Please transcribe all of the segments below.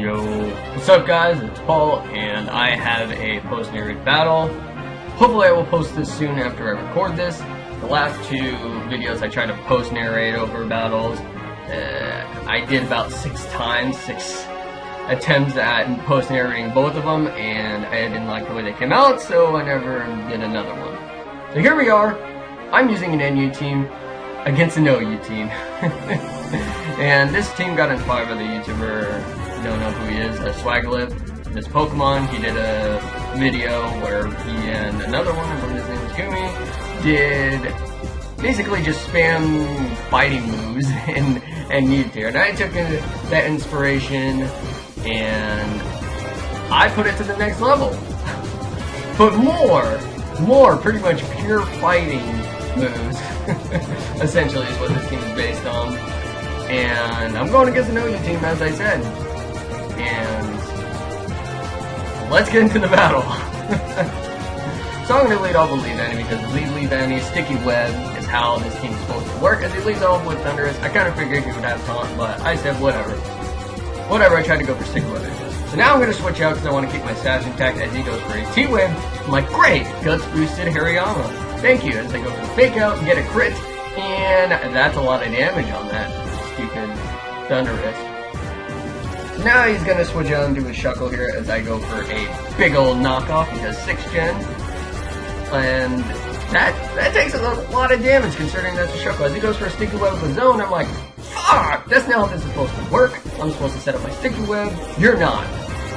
Yo, what's up guys, it's Paul, and I have a post-narrated battle. Hopefully I will post this soon after I record this. The last two videos I tried to post-narrate over battles. I did about 6 attempts at post-narrating both of them, and I didn't like the way they came out, so I never did another one. So here we are. I'm using an NU team against an OU team. And this team got inspired by the YouTuber, you don't know who he is, Swaglip. This Pokemon, he did a video where he and another one, I believe his name is Kumi, did basically just spam fighting moves and Mewtwo. And I took that inspiration and I put it to the next level. But more pretty much pure fighting moves, essentially is what this team is based on. And I'm going against an OU team, as I said. And let's get into the battle. So I'm going to lead off with Leavanny, because Leavanny, Sticky Web is how this team is supposed to work. As he leads off with Thunderous, I kind of figured he would have taunt, but I said whatever. Whatever, I tried to go for Sticky Web. So now I'm going to switch out because I want to keep my sash intact as he goes for a T-Web. I'm like, great, Guts boosted Hariyama. Thank you, as I go for the fake out and get a crit. And that's a lot of damage on that stupid Thunderous. Now he's going to switch on to his Shuckle here as I go for a big old knockoff because 6th gen. And that takes a lot of damage considering that's a Shuckle. As he goes for a Sticky Web with Zone, I'm like, fuck! That's not how this is supposed to work. I'm supposed to set up my Sticky Web. You're not.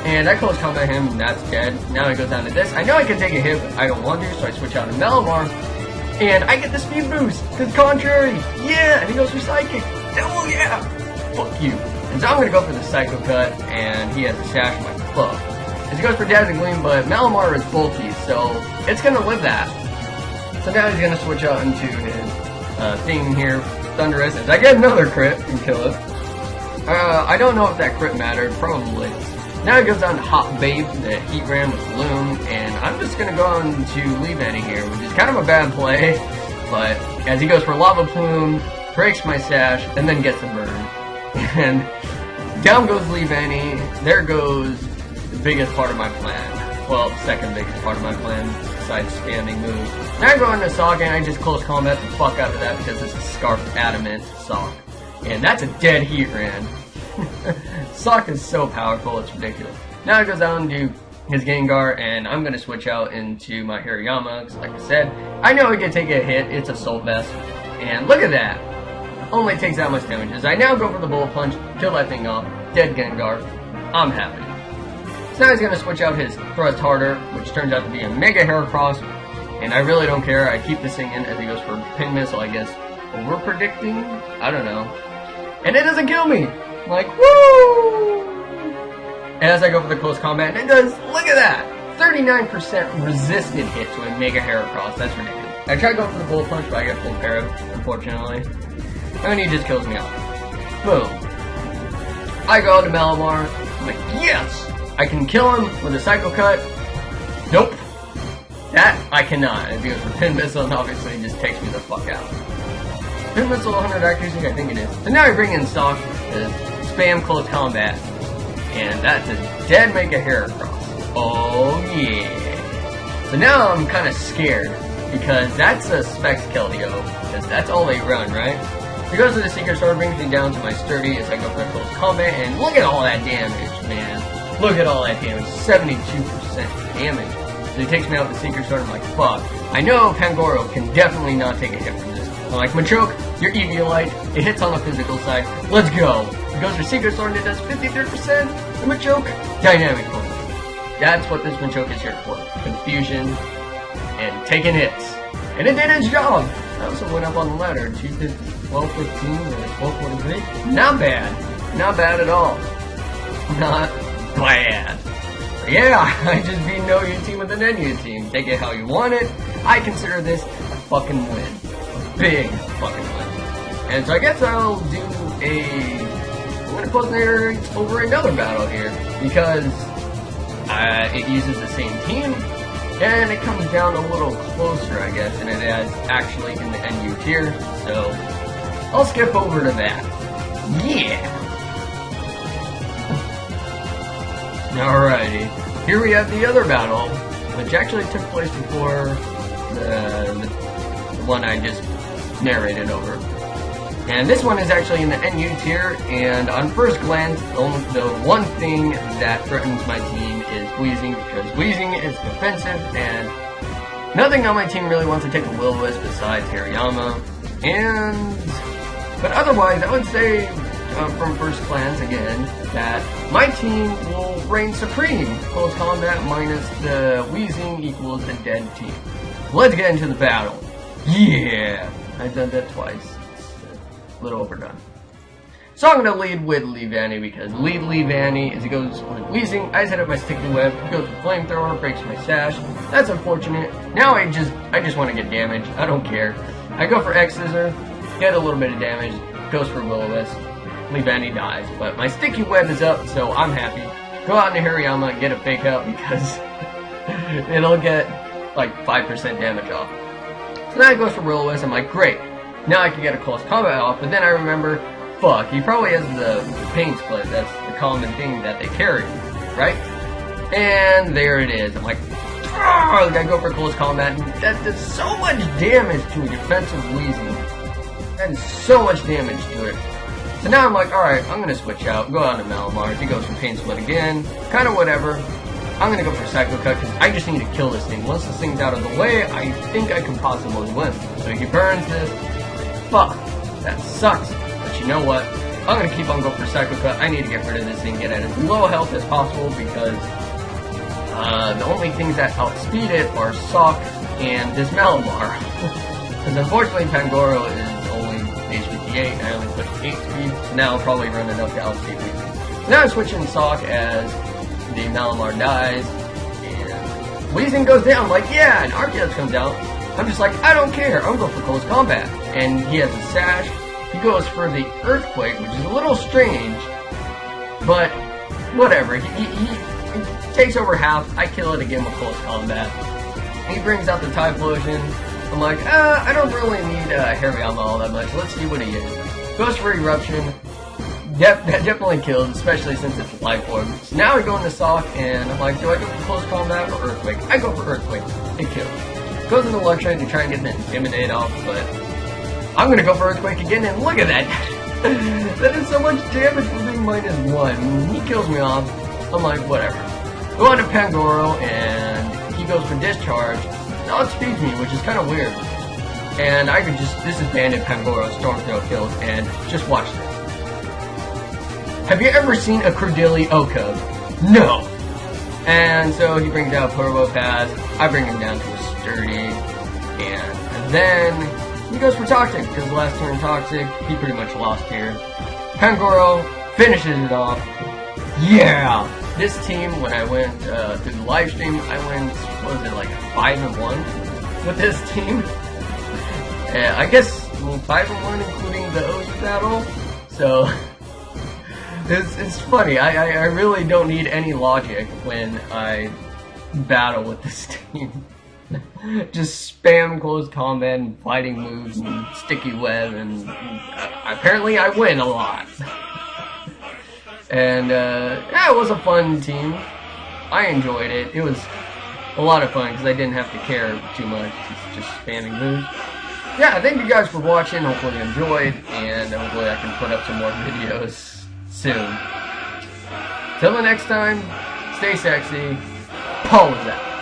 And I close combat him, and that's dead. Now he goes down to this. I know I can take a hit, but I don't want to, so I switch out to Malamar. And I get the speed boost to the contrary. Yeah! And he goes for Psychic. Oh yeah! Fuck you. And so I'm going to go for the Psycho Cut, and he has a sash in my buff. As he goes for Dazzling Gleam, but Malamar is bulky, so it's going to live that. So now he's going to switch out into his theme here, Thunderous, as I get another crit and kill it. I don't know if that crit mattered, probably. Now he goes down to Hot Babe, the Heat Ram with Bloom, and I'm just going to go on to Leavanny here, which is kind of a bad play, but as he goes for Lava Plume, breaks my sash, and then gets a burn. And down goes Leavanny. There goes the biggest part of my plan. Well, the second biggest part of my plan, besides spamming moves. Now I go into Sock, and I just close combat the fuck out of that because it's a Scarf Adamant Sock. And that's a dead Heat Ram. Sock is so powerful, it's ridiculous. Now it goes down to his Gengar, and I'm going to switch out into my Hariyama, because like I said, I know he can take a hit, it's Assault Vest. And look at that! Only takes that much damage. As I now go for the Bullet Punch, kill that thing off, dead Gengar, I'm happy. So now he's going to switch out his Thrust Harder, which turns out to be a Mega Heracross, and I really don't care, I keep this thing in as he goes for Pin Missile, I guess. Over-predicting? I don't know. And it doesn't kill me! I'm like, woo! And as I go for the close combat, and it does, look at that! 39% resisted hit to a Mega Heracross, that's ridiculous. I tried going for the Bullet Punch, but I get full parry, unfortunately. And he just kills me off. Boom. I go to Malamar, I'm like, yes! I can kill him with a Psycho Cut. Nope. That, I cannot. As he goes for Pin Missile, and obviously just takes me the fuck out. Pin Missile 100 accuracy, I think it is. So now I bring in Sock to spam close combat. And that's a dead Mega Heracross. Oh yeah. So now I'm kind of scared. Because that's a Specs Keldeo. Because that's all they run, right? He goes to the Secret Sword, brings me down to my Sturdy as I go for close combat. And look at all that damage, man. Look at all that damage. 72% damage. So he takes me out with the Secret Sword. I'm like, fuck. I know Pangoro can definitely not take a hit from this. I'm like, Machoke, you're Eviolite. It hits on the physical side. Let's go. He goes for Secret Sword and it does 53%. The Machoke, Dynamic Force. That's what this Machoke is here for. Confusion and taking hits. And it did its job. I also went up on the ladder. 1215 or 1243. Not bad. Not bad at all. Not bad. But yeah, I just beat an OU team with an NU team. Take it how you want it. I consider this a fucking win. Big fucking win. And so I guess I'll do I'm going to post there over another battle here. Because it uses the same team. And it comes down a little closer, I guess, than it is actually in the NU tier. So I'll skip over to that. Yeah! Alrighty, here we have the other battle, which actually took place before the one I just narrated over. And this one is actually in the NU tier, and on first glance, the one thing that threatens my team is Wheezing, because Wheezing is defensive, and nothing on my team really wants to take a Will-O-Wisp besides Hariyama. But otherwise, I would say, from first glance again, that my team will reign supreme. Close combat minus the Wheezing equals the dead team. Let's get into the battle. Yeah! I've done that twice. A little overdone. So I'm going to lead with Leavanny, because Leavanny, as he goes with Wheezing, I set up my Sticky Web, he goes with Flamethrower, breaks my Sash. That's unfortunate. Now I just want to get damage. I don't care. I go for X Scissor, get a little bit of damage, goes for Will-O-Wisp. Leavanny dies, but my Sticky Web is up, so I'm happy. Go out into Hariyama and get a Fake Out, because it'll get like 5% damage off. So now it goes for Will-O-Wisp. I'm like, great. Now I can get a close combat off, but then I remember, fuck, he probably has the pain split. That's the common thing that they carry, right? And there it is. I'm like, I go for close combat, and that does so much damage to a defensive Wheezing. That is so much damage to it. So now I'm like, alright, I'm gonna switch out, go out to Malamar. He goes for pain split again, kind of whatever. I'm gonna go for Psycho Cut, because I just need to kill this thing. Once this thing's out of the way, I think I can possibly win. So he burns this. Fuck, that sucks. But you know what? I'm gonna keep on going for Psycho Cut. I need to get rid of this thing, get at as low health as possible, because the only things that outspeed it are Sock and this Malamar. Because unfortunately, Pangoro is only HP8, and I only put 8 speed, so now I'll probably run enough to outspeed Wheezing. So now I'm switching Sock as the Malamar dies, and Wheezing goes down. I'm like, yeah, and Arceus comes out. I'm just like, I don't care, I'm going for close combat. And he has a Sash. He goes for the Earthquake, which is a little strange, but whatever. He takes over half. I kill it again with close combat. He brings out the Typhlosion. I'm like, I don't really need Hariyama all that much. Let's see what he is. Goes for Eruption. That definitely kills, especially since it's a Life Orb. So now we go into Sock, and I'm like, do I go for close combat or Earthquake? I go for Earthquake. It kills. Goes into Luxray to try and get the Intimidate off, but I'm gonna go for Earthquake again, and look at that! That is so much damage for being -1. He kills me off. I'm like, whatever. Go on to Pangoro, and he goes for Discharge. Now it speeds me, which is kind of weird. And I could just, this is Bandit Pangoro, Storm Throw kills, and just watch this. Have you ever seen a Cordeli Oko? No! And so he brings out Turbo Pass, I bring him down to a Sturdy, and then he goes for Toxic, because last turn Toxic, he pretty much lost here. Pangoro finishes it off. Yeah! This team, when I went through the live stream, I went, what was it, like 5-1 with this team? I guess 5-1 including the OU battle, so it's funny. I really don't need any logic when I battle with this team. Just spam close combat and fighting moves and Sticky Web, and apparently I win a lot. And yeah, it was a fun team. I enjoyed it. It was a lot of fun because I didn't have to care too much. It's just spamming moves. Yeah, thank you guys for watching. Hopefully you enjoyed, and hopefully I can put up some more videos soon. Till the next time, stay sexy. Paul is out.